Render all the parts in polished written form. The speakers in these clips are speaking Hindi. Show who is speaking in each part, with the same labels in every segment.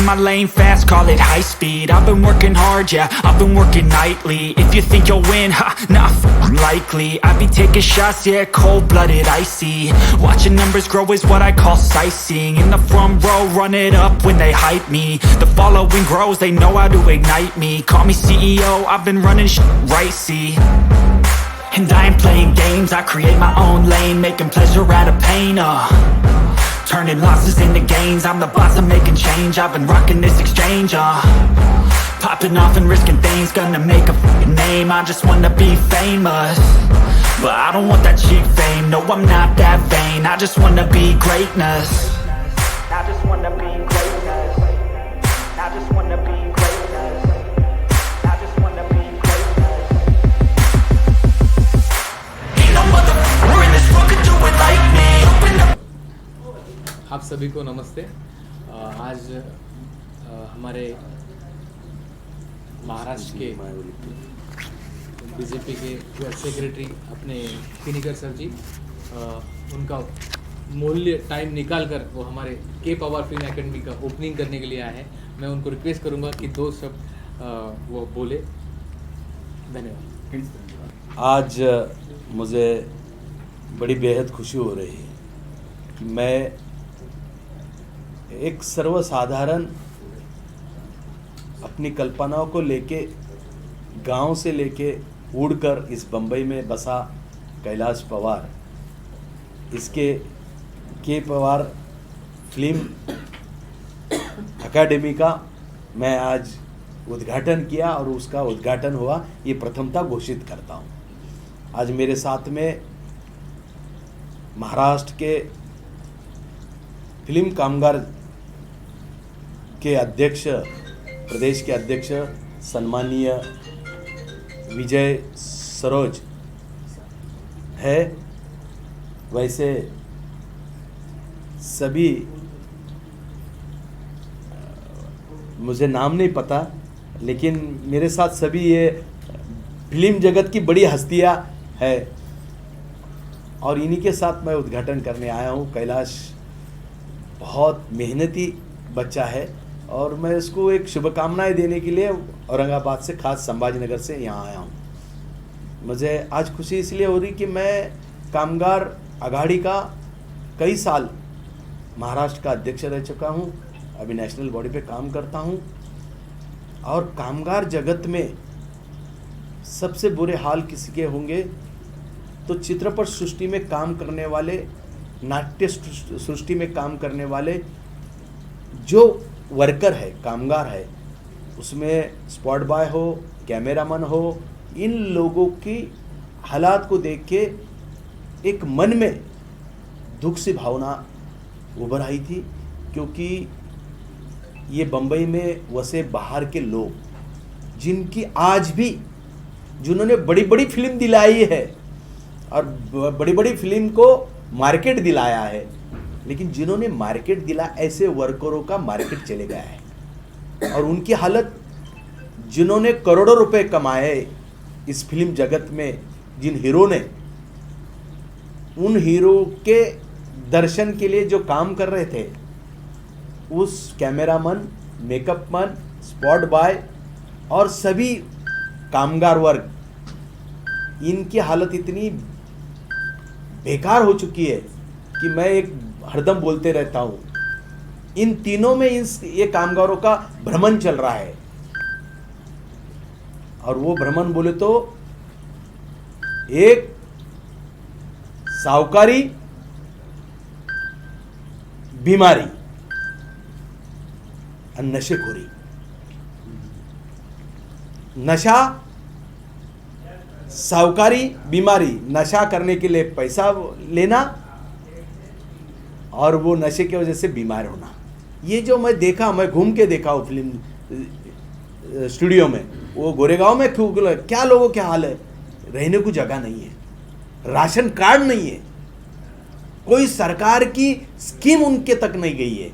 Speaker 1: my lane fast, call it high speed. I've been working hard, yeah, I've been working nightly. If you think you'll win, ha, not likely. I be taking shots, yeah, cold-blooded, icy. Watching numbers grow is what I call sightseeing. In the front row, run it up when they hype me. The following grows, they know how to ignite me. Call me CEO, I've been running right, see. And I ain't playing games, I create my own lane, making pleasure out of pain, turning losses into gains, I'm the boss, I'm making change. I've been rocking this exchange, popping off and risking things, gonna make a fucking name. I just wanna be famous, but I don't want that cheap fame. No, I'm not that vain, I just wanna be greatness. I just wanna be greatness. I just wanna be greatness. I just wanna be greatness. Ain't no motherfucker in this world could do it like me. Open up.
Speaker 2: आप सभी को नमस्ते। आज हमारे महाराष्ट्र के बीजेपी के सेक्रेटरी अपने किनीकर सर जी, उनका मूल्य टाइम निकाल कर वो हमारे के पवार फिल्म एकेडमी का ओपनिंग करने के लिए आए हैं। मैं उनको रिक्वेस्ट करूंगा कि दो शब्द वो बोले। धन्यवाद।
Speaker 3: आज मुझे बड़ी बेहद खुशी हो रही है कि मैं एक सर्वसाधारण अपनी कल्पनाओं को लेके गांव से लेके उड़कर इस बम्बई में बसा कैलाश पवार, इसके के पवार फिल्म एकेडमी का मैं आज उद्घाटन किया और उसका उद्घाटन हुआ, ये प्रथमता घोषित करता हूँ। आज मेरे साथ में महाराष्ट्र के फिल्म कामगार के अध्यक्ष, प्रदेश के अध्यक्ष सम्मानीय विजय सरोज है। वैसे सभी मुझे नाम नहीं पता, लेकिन मेरे साथ सभी ये फिल्म जगत की बड़ी हस्तियां है और इन्हीं के साथ मैं उद्घाटन करने आया हूँ। कैलाश बहुत मेहनती बच्चा है और मैं उसको एक शुभकामनाएं देने के लिए औरंगाबाद से, खास संभाजी नगर से यहाँ आया हूँ। मुझे आज खुशी इसलिए हो रही कि मैं कामगार अघाड़ी का कई साल महाराष्ट्र का अध्यक्ष रह चुका हूँ, अभी नेशनल बॉडी पे काम करता हूँ। और कामगार जगत में सबसे बुरे हाल किसी के होंगे तो चित्रपट सृष्टि में काम करने वाले, नाट्य सृष्टि में काम करने वाले जो वर्कर है, कामगार है, उसमें स्पॉट बॉय हो, कैमरामैन हो, इन लोगों की हालात को देख के एक मन में दुख सी भावना उभर आई थी, क्योंकि ये बम्बई में वसे बाहर के लोग जिनकी आज भी, जिन्होंने बड़ी बड़ी फिल्म दिलाई है और बड़ी बड़ी फिल्म को मार्केट दिलाया है, लेकिन जिन्होंने मार्केट दिला, ऐसे वर्करों का मार्केट चले गया है। और उनकी हालत, जिन्होंने करोड़ों रुपए कमाए इस फिल्म जगत में, जिन हीरो ने, उन हीरो के दर्शन के लिए जो काम कर रहे थे, उस कैमरामैन, मेकअपमैन, स्पॉट बॉय और सभी कामगार वर्ग, इनकी हालत इतनी बेकार हो चुकी है कि मैं एक हरदम बोलते रहता हूँ, इन तीनों में ये कामगारों का भ्रमण चल रहा है। और वो भ्रमण बोले तो एक साहूकारी, बीमारी और नशेखोरी। नशा, साहूकारी, बीमारी, नशा करने के लिए पैसा लेना और वो नशे की वजह से बीमार होना। ये जो मैं देखा, मैं घूम के देखा हूँ फिल्म स्टूडियो में, वो गोरेगांव में क्या लोगों के हाल है, रहने को जगह नहीं है, राशन कार्ड नहीं है, कोई सरकार की स्कीम उनके तक नहीं गई है।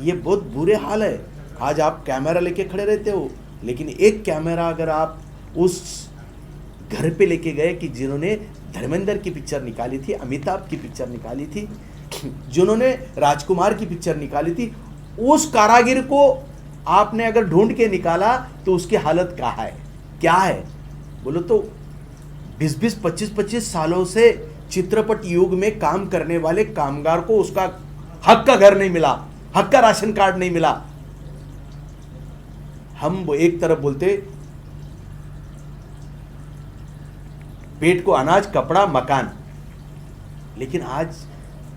Speaker 3: ये बहुत बुरे हाल है। आज आप कैमरा लेके खड़े रहते हो, लेकिन एक कैमरा अगर आप उस घर पे लेके गए कि जिन्होंने धर्मेंद्र की पिक्चर निकाली थी, अमिताभ की पिक्चर निकाली थी, जिन्होंने राजकुमार की पिक्चर निकाली थी, उस कारागिर को आपने अगर ढूंढ के निकाला तो उसकी हालत क्या है बोलो तो 20-20, 25-25 सालों से चित्रपट युग में काम करने वाले कामगार को उसका हक का घर नहीं मिला, हक का राशन कार्ड नहीं मिला। हम एक तरफ बोलते पेट को अनाज, कपड़ा, मकान, लेकिन आज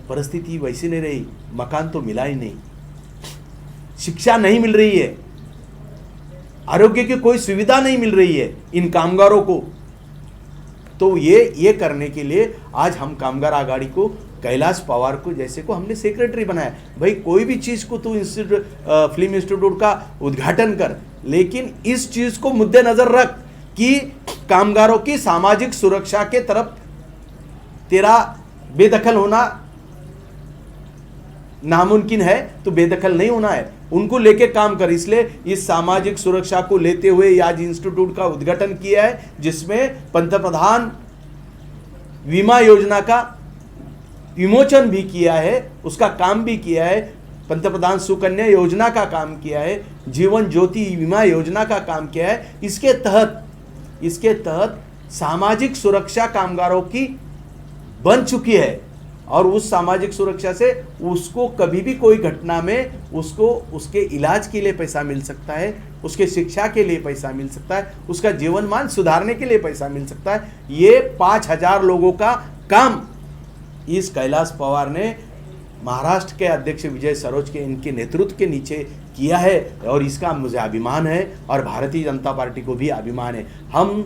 Speaker 3: परिस्थिति वैसी नहीं रही। मकान तो मिला ही नहीं, शिक्षा नहीं मिल रही है, आरोग्य की कोई सुविधा नहीं मिल रही है इन कामगारों को। तो ये करने के लिए आज हम कामगार आघाड़ी को कैलाश पवार को जैसे को हमने सेक्रेटरी बनाया। भाई कोई भी चीज़ को तू फिल्म इंस्टीट्यूट का उद्घाटन कर, लेकिन इस चीज़ को मुद्दे नज़र रख कि कामगारों की सामाजिक सुरक्षा के तरफ तेरा बेदखल होना नामुमकिन है, तो बेदखल नहीं होना है, उनको लेके काम कर। इसलिए इस सामाजिक सुरक्षा को लेते हुए आज इंस्टीट्यूट का उद्घाटन किया है, जिसमें पंतप्रधान बीमा योजना का विमोचन भी किया है, उसका काम भी किया है, पंतप्रधान सुकन्या योजना का काम किया है, जीवन ज्योति बीमा योजना का काम किया है। इसके तहत सामाजिक सुरक्षा कामगारों की बन चुकी है, और उस सामाजिक सुरक्षा से उसको कभी भी कोई घटना में उसको उसके इलाज के लिए पैसा मिल सकता है, उसके शिक्षा के लिए पैसा मिल सकता है, उसका जीवन मान सुधारने के लिए पैसा मिल सकता है। ये 5000 लोगों का काम इस कैलाश पवार ने महाराष्ट्र के अध्यक्ष विजय सरोज के इनके नेतृत्व के नीचे किया है, और इसका मुझे अभिमान है और भारतीय जनता पार्टी को भी अभिमान है। हम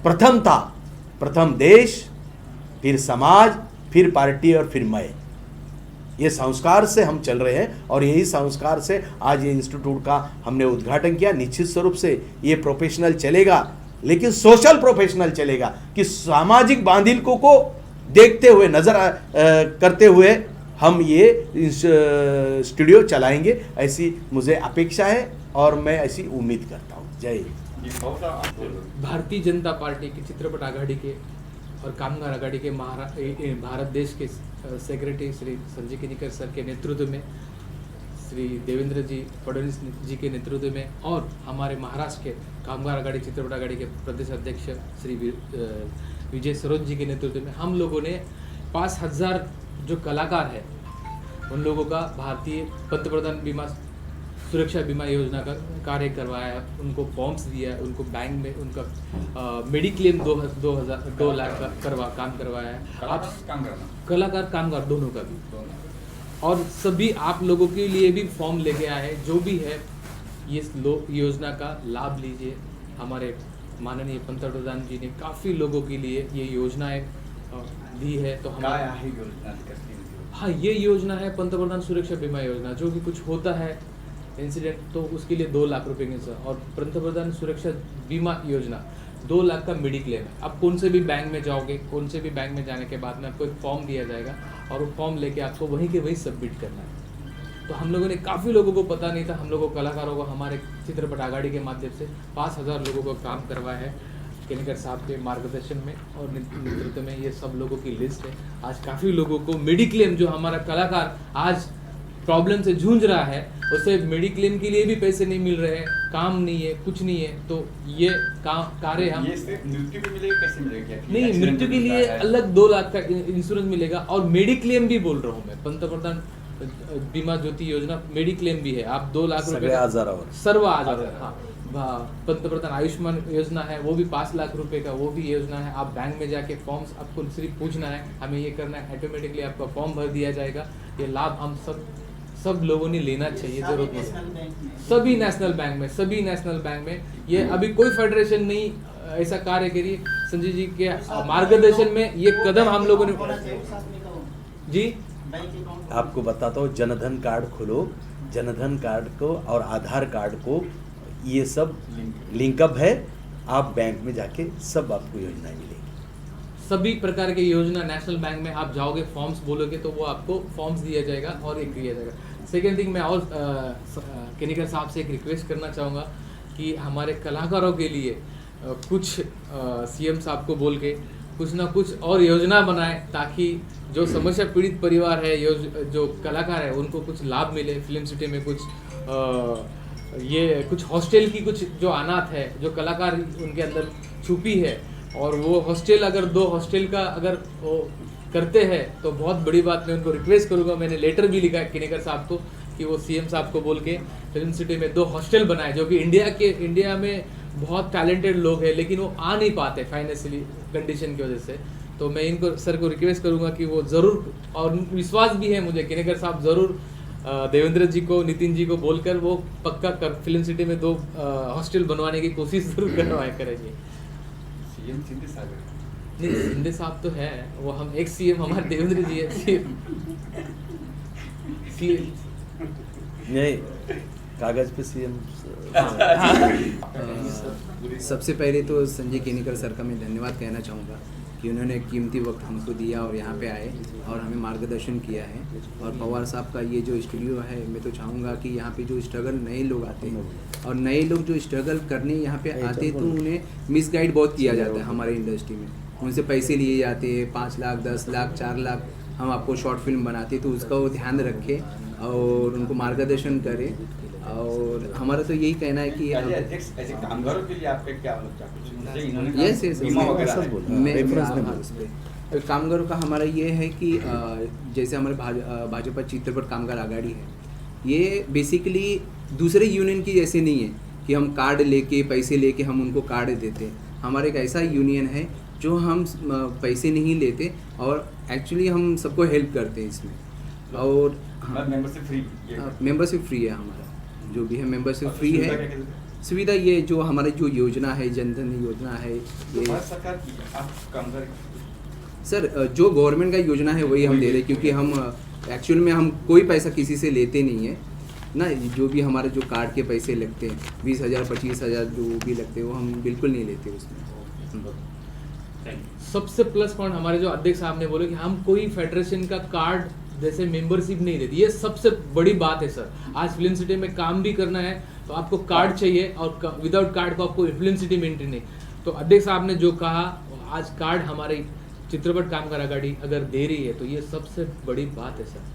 Speaker 3: प्रथम देश, फिर समाज, फिर पार्टी और फिर मैं, ये संस्कार से हम चल रहे हैं, और यही संस्कार से आज ये इंस्टीट्यूट का हमने उद्घाटन किया। निश्चित स्वरूप से ये प्रोफेशनल चलेगा, लेकिन सोशल प्रोफेशनल चलेगा कि सामाजिक बांधिलकों को देखते हुए करते हुए हम ये स्टूडियो चलाएंगे, ऐसी मुझे अपेक्षा है और मैं ऐसी उम्मीद करता हूँ। जय हिंद।
Speaker 2: भारतीय जनता पार्टी की चित्रपट आघाड़ी के और कामगार आघाड़ी के भारत देश के सेक्रेटरी श्री संजय किनीकर सर के नेतृत्व में, श्री देवेंद्र जी फडणवीस जी के नेतृत्व में, और हमारे महाराष्ट्र के कामगार आघाड़ी चित्रपट आघाड़ी के प्रदेश अध्यक्ष श्री विजय सरोज जी के नेतृत्व में हम लोगों ने 5000 जो कलाकार है उन लोगों का भारतीय पंतप्रधान बीमा सुरक्षा बीमा योजना का कार्य करवाया है, उनको फॉर्म्स दिया है, उनको बैंक में उनका मेडिक्लेम 2 लाख का काम करवाया है। आप कलाकार कामगार दोनों का भी, और सभी आप लोगों के लिए भी फॉर्म लेके आए हैं। जो भी है ये योजना का लाभ लीजिए। हमारे माननीय पंतप्रधान जी ने काफ़ी लोगों के लिए ये योजनाएं दी है। तो हम हाँ, ये योजना है पंतप्रधान सुरक्षा बीमा योजना। जो भी कुछ होता है इंसिडेंट तो उसके लिए 2 लाख रुपए के, और पंतप्रधान सुरक्षा बीमा योजना 2 लाख का मेडिक्लेम है। आप कौन से भी बैंक में जाओगे, कौन से भी बैंक में जाने के बाद में आपको एक फॉर्म दिया जाएगा, और वो फॉर्म लेके आपको वहीं के वहीं सबमिट करना है। तो हम लोगों ने काफ़ी लोगों को पता नहीं था, हम लोगों कलाकारों को हमारे चित्रपट आघाड़ी के माध्यम से 5000 लोगों को काम करवाया है किनीकर साहब के मार्गदर्शन में और नेतृत्व में। ये सब लोगों की लिस्ट है। आज काफ़ी लोगों को मेडिक्लेम, जो हमारा कलाकार आज प्रॉब्लम से जूझ रहा है, उसे मेडिक्लेम के लिए भी पैसे नहीं मिल रहे हैं, काम नहीं है, कुछ नहीं है। तो ये कार्य हम
Speaker 4: मृत्यु के लिए कैसे मिलेगा?
Speaker 2: नहीं, मृत्यु के लिए अलग 2 लाख का इंश्योरेंस मिलेगा, और मेडिक्लेम भी बोल रहा हूँ मैं, पंतप्रधान बीमा ज्योति योजना मेडिक्लेम भी है। आप 2 लाख रुपए सर्व आजार, हाँ, पंतप्रधान आयुष्मान योजना है, वो भी 5 लाख रुपए का वो भी योजना है। आप बैंक में जाके फॉर्म्स आपको सिर्फ पूछना है, हमें ये करना है, ऑटोमेटिकली आपका फॉर्म भर दिया जाएगा। ये लाभ हम सब लोगों ने लेना चाहिए, जरूरत है। सभी नेशनल बैंक में ये अभी कोई फेडरेशन नहीं ऐसा कार्य करिए। संजय जी के मार्गदर्शन में ये कदम हम लोगों ने जी
Speaker 3: आपको बताता हूँ, जनधन कार्ड खोलो, जनधन कार्ड को और आधार कार्ड को ये सब लिंकअप है। आप बैंक में जाके सब आपको योजनाएं मिलेगी।
Speaker 2: सभी प्रकार की योजना नेशनल बैंक में आप जाओगे, फॉर्म्स बोलोगे तो वो आपको फॉर्म्स दिया जाएगा और एक दिया जाएगा। सेकेंड थिंग, मैं और किनीकर साहब से एक रिक्वेस्ट करना चाहूँगा कि हमारे कलाकारों के लिए कुछ सीएम साहब को बोल के कुछ ना कुछ और योजना बनाए, ताकि जो समस्या पीड़ित परिवार है, जो कलाकार है, उनको कुछ लाभ मिले। फिल्म सिटी में कुछ ये कुछ हॉस्टल की कुछ जो अनाथ है, जो कलाकार उनके अंदर छुपी है, और वो हॉस्टल अगर 2 हॉस्टल का अगर वो करते हैं तो बहुत बड़ी बात। मैं उनको रिक्वेस्ट करूँगा, मैंने लेटर भी लिखा है किनेकर साहब को कि वो सीएम साहब को बोल के फिल्म सिटी में 2 हॉस्टल बनाए, जो कि इंडिया में बहुत टैलेंटेड लोग हैं लेकिन वो आ नहीं पाते फाइनेंशियली कंडीशन की वजह से। तो मैं इनको सर को रिक्वेस्ट करूँगा कि वो ज़रूर, और विश्वास भी है मुझे किनेकर साहब ज़रूर देवेंद्र जी को, नितिन जी को बोलकर वो पक्का फिल्म सिटी में 2 हॉस्टल बनवाने की कोशिश जरूर करेंगे।
Speaker 4: सीएम शिंदे साहब है।
Speaker 2: नहीं, शिंदे साहब तो है, वो हम एक सीएम हमारे देवेंद्र जी है सीएम।
Speaker 3: नहीं, कागज पे सीएम।
Speaker 5: सबसे पहले तो संजय केनेकर सर का मैं धन्यवाद कहना चाहूँगा कि उन्होंने कीमती वक्त हमको दिया और यहाँ पे आए और हमें मार्गदर्शन किया है। और पवार साहब का ये जो स्टूडियो है, मैं तो चाहूँगा कि यहाँ पे जो स्ट्रगल नए लोग आते हैं और नए लोग जो स्ट्रगल करने यहाँ पे आते हैं तो उन्हें मिसगाइड बहुत किया जाता है हमारे इंडस्ट्री में। उनसे पैसे लिए जाते हैं 5 लाख 10 लाख 4 लाख, हम आपको शॉर्ट फिल्म बनाते तो उसका वो ध्यान रखें और उनको मार्गदर्शन करें। और हमारा तो यही कहना है कि
Speaker 4: अध्यक्ष ऐसे कामगारों के लिए आपका क्या मतलब इन्होंने
Speaker 5: यस
Speaker 4: बीमा वगैरह है।
Speaker 5: मैं कामगारों का हमारा ये है कि जैसे हमारे भाजपा चित्रपट कामगार आघाड़ी है, ये बेसिकली दूसरे यूनियन की जैसे नहीं है कि हम कार्ड लेके पैसे लेके हम उनको कार्ड देते। हमारा एक ऐसा यूनियन है जो हम पैसे नहीं लेते और एक्चुअली हम सबको हेल्प करते हैं इसमें। और मेंबरशिप फ्री है हमारा, जो भी है मेंबरशिप फ्री है। सुविधा ये जो हमारी जो योजना है, जनधन योजना है, ये
Speaker 4: सरकार की आप कामगार
Speaker 5: सर जो गवर्नमेंट का योजना है वही हम दे रहे हैं, क्योंकि हम एक्चुअल में हम कोई पैसा किसी से लेते नहीं है ना। जो भी हमारे जो कार्ड के पैसे लगते हैं 20,000 25,000 जो भी लगते हैं वो हम बिल्कुल नहीं लेते उसमें।
Speaker 2: सबसे प्लस पॉइंट हमारे जो अध्यक्ष साहब ने बोले कि हम कोई फेडरेशन का कार्ड जैसे मेंबरशिप नहीं देती, ये सबसे बड़ी बात है सर। आज फिल्म सिटी में काम भी करना है तो आपको कार्ड चाहिए और विदाउट कार्ड को आपको फिल्म सिटी में एंट्री नहीं। तो अध्यक्ष साहब ने जो कहा, आज कार्ड हमारे चित्रपट कामगार आघाड़ी अगर दे रही है तो ये सबसे बड़ी बात है सर।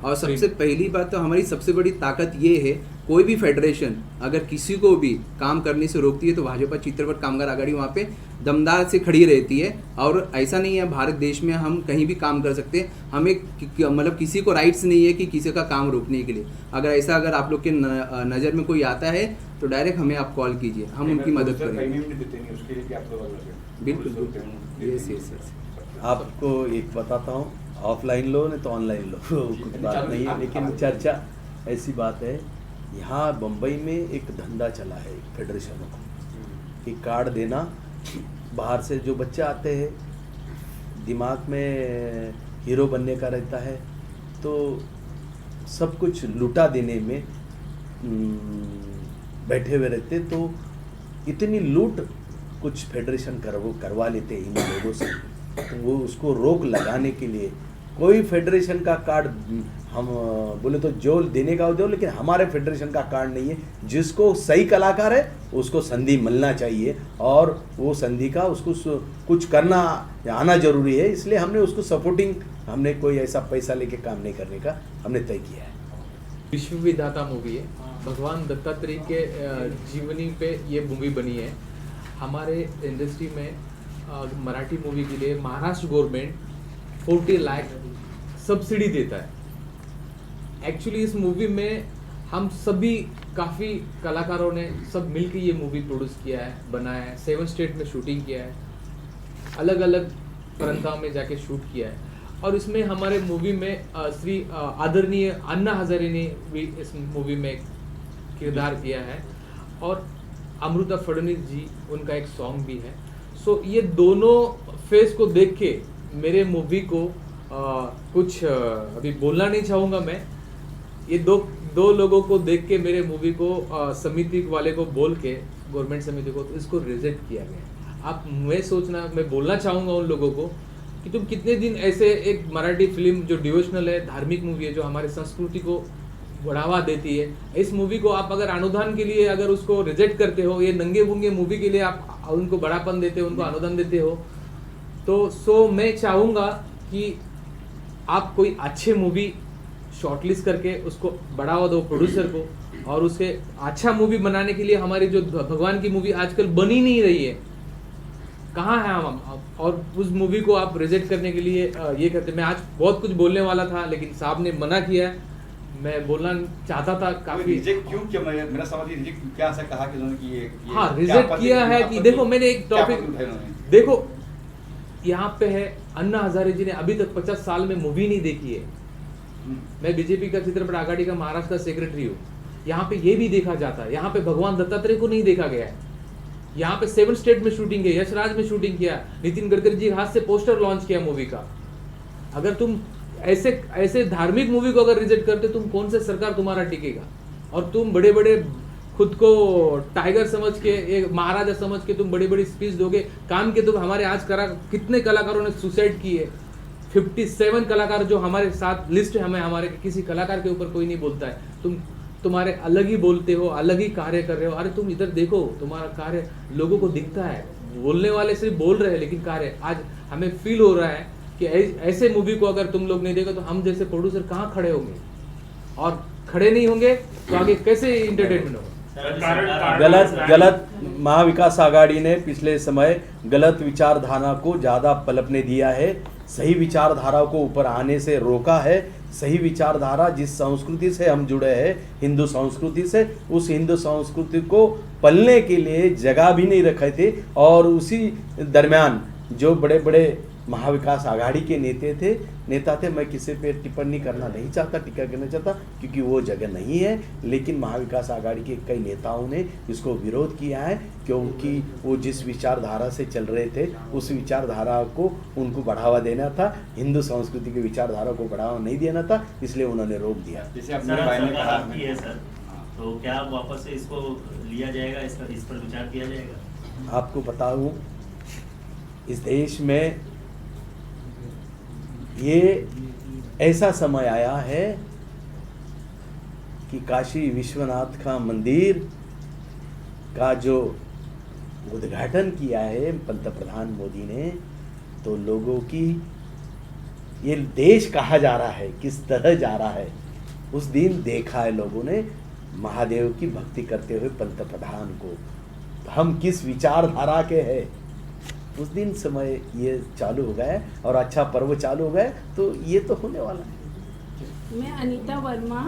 Speaker 5: और सबसे पहली बात तो हमारी सबसे बड़ी ताकत ये है, कोई भी फेडरेशन अगर किसी को भी काम करने से रोकती है तो भाजपा चित्रपट कामगार आघाड़ी वहाँ पे दमदार से खड़ी रहती है। और ऐसा नहीं है भारत देश में हम कहीं भी काम कर सकते हैं, हमें मतलब किसी को राइट्स नहीं है कि किसी का काम रोकने के लिए। अगर आप लोग के नज़र में कोई आता है तो डायरेक्ट हमें आप कॉल कीजिए, हम उनकी मदद करेंगे। बिल्कुल, यस यस यस।
Speaker 3: आपको एक बताता हूँ, ऑफलाइन लो नहीं तो ऑनलाइन लो कुछ बात नहीं है, लेकिन चर्चा ऐसी बात है। यहाँ बम्बई में एक धंधा चला है फेडरेशनों का कि कार्ड देना, बाहर से जो बच्चे आते हैं दिमाग में हीरो बनने का रहता है तो सब कुछ लुटा देने में बैठे हुए रहते, तो इतनी लूट कुछ फेडरेशन करवा लेते हैं इन लोगों से। तो वो उसको रोक लगाने के लिए कोई फेडरेशन का कार्ड हम बोले तो जो देने का दो, लेकिन हमारे फेडरेशन का कार्ड नहीं है। जिसको सही कलाकार है उसको संधि मिलना चाहिए और वो संधि का उसको कुछ करना आना जरूरी है, इसलिए हमने उसको सपोर्टिंग, हमने कोई ऐसा पैसा लेके काम नहीं करने का हमने तय किया है।
Speaker 2: विश्व विधाता मूवी है, भगवान दत्तात्रेय के जीवनी पे ये मूवी बनी है। हमारे इंडस्ट्री में मराठी मूवी के लिए महाराष्ट्र गवर्नमेंट 40 लाख सब्सिडी देता है। एक्चुअली इस मूवी में हम सभी काफ़ी कलाकारों ने सब मिलकर ये मूवी प्रोड्यूस किया है, बनाया है, 7 स्टेट में शूटिंग किया है, अलग अलग प्रांतों में जाके शूट किया है। और इसमें हमारे मूवी में श्री आदरणीय अन्ना हजारे ने भी इस मूवी में किरदार किया है और अमृता फडणवीस जी उनका एक सॉन्ग भी है। सो ये दोनों फेस को देख के मेरे मूवी को कुछ अभी बोलना नहीं चाहूँगा मैं, ये दो लोगों को देख के मेरे मूवी को समिति वाले को बोल के, गवर्नमेंट समिति को, तो इसको रिजेक्ट किया गया। आप मैं बोलना चाहूँगा उन लोगों को कि तुम कितने दिन ऐसे एक मराठी फिल्म जो डिवोशनल है, धार्मिक मूवी है, जो हमारी संस्कृति को बढ़ावा देती है, इस मूवी को आप अगर अनुदान के लिए अगर उसको रिजेक्ट करते हो, ये नंगे बुंगे मूवी के लिए आप उनको बड़ापन देते हो, उनको अनुदान देते हो, तो मैं चाहूँगा कि आप कोई अच्छे मूवी शॉर्टलिस्ट करके उसको बढ़ावा दो प्रोड्यूसर को, और उसे अच्छा मूवी बनाने के लिए हमारी जो भगवान की मूवी आजकल बनी नहीं रही है, कहाँ है हम? और उस मूवी को आप रिजेक्ट करने के लिए ये करते। मैं आज बहुत कुछ बोलने वाला था लेकिन साहब ने मना किया। मैं बोलना चाहता था काफी।
Speaker 4: रिजेक्ट क्यों किया? मेरा समझ रिजेक्ट क्या ऐसा कहा कि उन्होंने कि ये
Speaker 2: हाँ, रिजेक्ट किया है कि देखो मैंने एक टॉपिक देखो यहाँ पे है, अन्ना हजारे जी ने अभी तक 50 साल में मूवी नहीं देखी है। मैं बीजेपी का चित्रपट आघाड़ी का महाराष्ट्र का सेक्रेटरी हूँ। यहाँ पे ये भी देखा जाता है, यहाँ पे भगवान दत्तात्रेय को नहीं देखा गया है। यहाँ पे 7 स्टेट में शूटिंग किया, यशराज में शूटिंग किया, नितिन गडकरी जी हाथ से पोस्टर लॉन्च किया मूवी का। अगर तुम ऐसे धार्मिक मूवी को अगर रिजेक्ट करते, तुम कौन से सरकार तुम्हारा टिकेगा? और तुम बड़े बड़े खुद को टाइगर समझ के, एक महाराजा समझ के तुम बड़ी बड़ी स्पीच दोगे। काम के तुम हमारे आज कितने कलाकारों ने सुसाइड की है? 57 कलाकार जो हमारे साथ लिस्ट है, हमारे किसी कलाकार के ऊपर कोई नहीं बोलता है। तुम्हारे अलग ही बोलते हो, अलग ही कार्य कर रहे हो। अरे तुम इधर देखो, तुम्हारा कार्य लोगों को दिखता है। बोलने वाले सिर्फ बोल रहे हैं लेकिन कार्य, आज हमें फील हो रहा है कि ऐसे मूवी को अगर तुम लोग नहीं देखो तो हम जैसे प्रोड्यूसर कहाँ खड़े होंगे? और खड़े नहीं होंगे तो आगे कैसे इंटरटेनमेंट होगा?
Speaker 3: गलत महाविकास आघाड़ी ने पिछले समय गलत विचारधारा को ज़्यादा पलपने दिया है, सही विचारधारा को ऊपर आने से रोका है। सही विचारधारा जिस संस्कृति से हम जुड़े हैं, हिंदू संस्कृति से, उस हिंदू संस्कृति को पलने के लिए जगह भी नहीं रखे थे। और उसी दरमियान जो बड़े बड़े महाविकास आघाड़ी के नेता थे, मैं किसी पे टिप्पणी करना नहीं चाहता, टीका करना चाहता, क्योंकि वो जगह नहीं है। लेकिन महाविकास आघाड़ी के कई नेताओं ने इसको विरोध किया है, क्योंकि वो जिस विचारधारा से चल रहे थे उस विचारधारा को उनको बढ़ावा देना था, हिंदू संस्कृति की विचारधारा को बढ़ावा नहीं देना था, इसलिए उन्होंने रोक दिया।
Speaker 4: जैसे अपने भाई ने कहा
Speaker 6: है सर, तो क्या वापस से इसको लिया जाएगा, इस पर विचार किया जाएगा?
Speaker 3: आपको बताऊं, इस देश में ये ऐसा समय आया है कि काशी विश्वनाथ का मंदिर का जो उद्घाटन किया है पंतप्रधान मोदी ने, तो लोगों की ये देश कहाँ जा रहा है, किस तरह जा रहा है, उस दिन देखा है लोगों ने महादेव की भक्ति करते हुए पंतप्रधान को। तो हम किस विचारधारा के हैं, उस दिन समय ये चालू हो गया है और अच्छा पर्व चालू हो गया, तो ये तो होने वाला है।
Speaker 7: मैं अनीता वर्मा,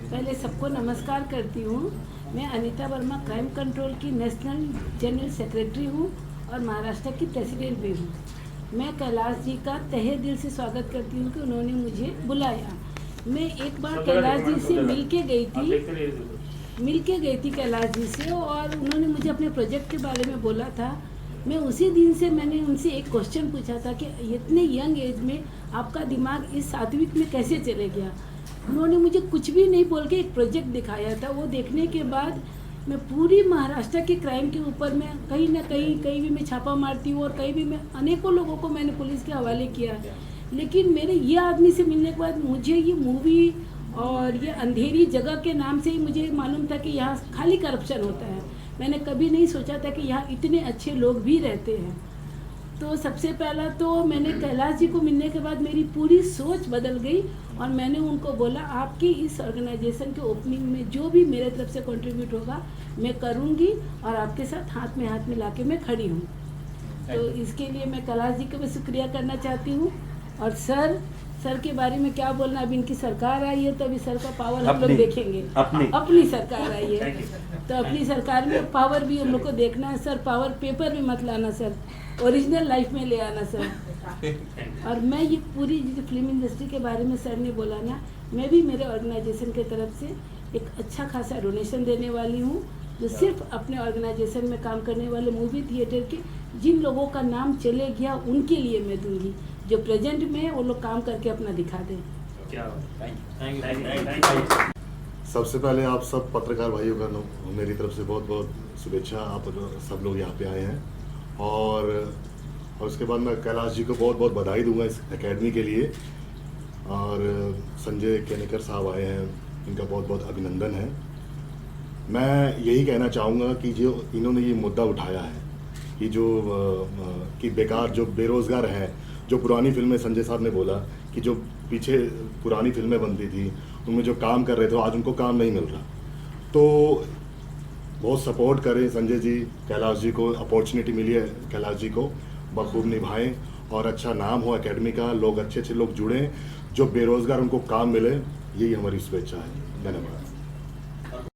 Speaker 7: पहले सबको नमस्कार करती हूँ। मैं अनीता वर्मा क्राइम कंट्रोल की नेशनल जनरल सेक्रेटरी हूँ और महाराष्ट्र की प्रेसिडेंट भी हूँ। मैं कैलाश जी का तहे दिल से स्वागत करती हूँ कि उन्होंने मुझे बुलाया। मैं एक बार कैलाश जी से मिल के गई थी कैलाश जी से, और उन्होंने मुझे अपने प्रोजेक्ट के बारे में बोला था। मैं उसी दिन से मैंने उनसे एक क्वेश्चन पूछा था कि इतने यंग एज में आपका दिमाग इस सात्विक में कैसे चले गया। उन्होंने मुझे कुछ भी नहीं बोल के एक प्रोजेक्ट दिखाया था। वो देखने के बाद मैं पूरी महाराष्ट्र के क्राइम के ऊपर मैं कहीं ना कहीं भी मैं छापा मारती हूँ, और कहीं भी मैं अनेकों लोगों को मैंने पुलिस के हवाले किया। लेकिन मेरे ये आदमी से मिलने के बाद मुझे ये मूवी और ये अंधेरी जगह के नाम से ही मुझे मालूम था कि यहाँ खाली करप्शन होता है। मैंने कभी नहीं सोचा था कि यहाँ इतने अच्छे लोग भी रहते हैं। तो सबसे पहला तो मैंने कैलाश जी को मिलने के बाद मेरी पूरी सोच बदल गई, और मैंने उनको बोला आपकी इस ऑर्गेनाइजेशन के ओपनिंग में जो भी मेरे तरफ से कंट्रीब्यूट होगा मैं करूँगी, और आपके साथ हाथ में ला के मैं खड़ी हूँ। तो इसके लिए मैं कैलाश जी का भी शुक्रिया करना चाहती हूँ। और सर के बारे में क्या बोलना, अभी इनकी सरकार आई है तो अभी सर का पावर हम लोग देखेंगे। अपनी सरकार आई है तो अपनी सरकार में पावर भी हम लोग को देखना है। सर पावर पेपर में मत लाना सर, ओरिजिनल लाइफ में ले आना सर। और मैं ये पूरी फिल्म इंडस्ट्री के बारे में सर ने बोला ना, मैं भी मेरे ऑर्गेनाइजेशन के तरफ से एक अच्छा खासा डोनेशन देने वाली हूँ, जो सिर्फ अपने ऑर्गेनाइजेशन में काम करने वाले मूवी थिएटर के जिन लोगों का नाम चले गया उनके लिए मैं दूंगी। जो प्रेजेंट में है वो लोग काम करके अपना दिखा दें।
Speaker 8: सबसे पहले आप सब पत्रकार भाइयों का मेरी तरफ से बहुत बहुत शुभेच्छा। आप सब लोग यहाँ पे आए हैं, और उसके बाद मैं कैलाश जी को बहुत बहुत बधाई दूंगा इस एकेडमी के लिए। और संजय केनेकर साहब आए हैं, इनका बहुत बहुत अभिनंदन है। मैं यही कहना चाहूँगा कि जो इन्होंने ये मुद्दा उठाया है कि जो कि बेकार जो बेरोज़गार हैं, जो पुरानी फिल्में, संजय साहब ने बोला कि जो पीछे पुरानी फिल्में बनती थी उनमें जो काम कर रहे थे आज उनको काम नहीं मिल रहा। तो बहुत सपोर्ट करें संजय जी, कैलाश जी को अपॉर्चुनिटी मिली है, कैलाश जी को बखूब निभाएं और अच्छा नाम हो एकेडमी का, लोग अच्छे लोग जुड़ें, जो बेरोजगार उनको काम मिले, यही हमारी शुभेच्छा है। धन्यवाद।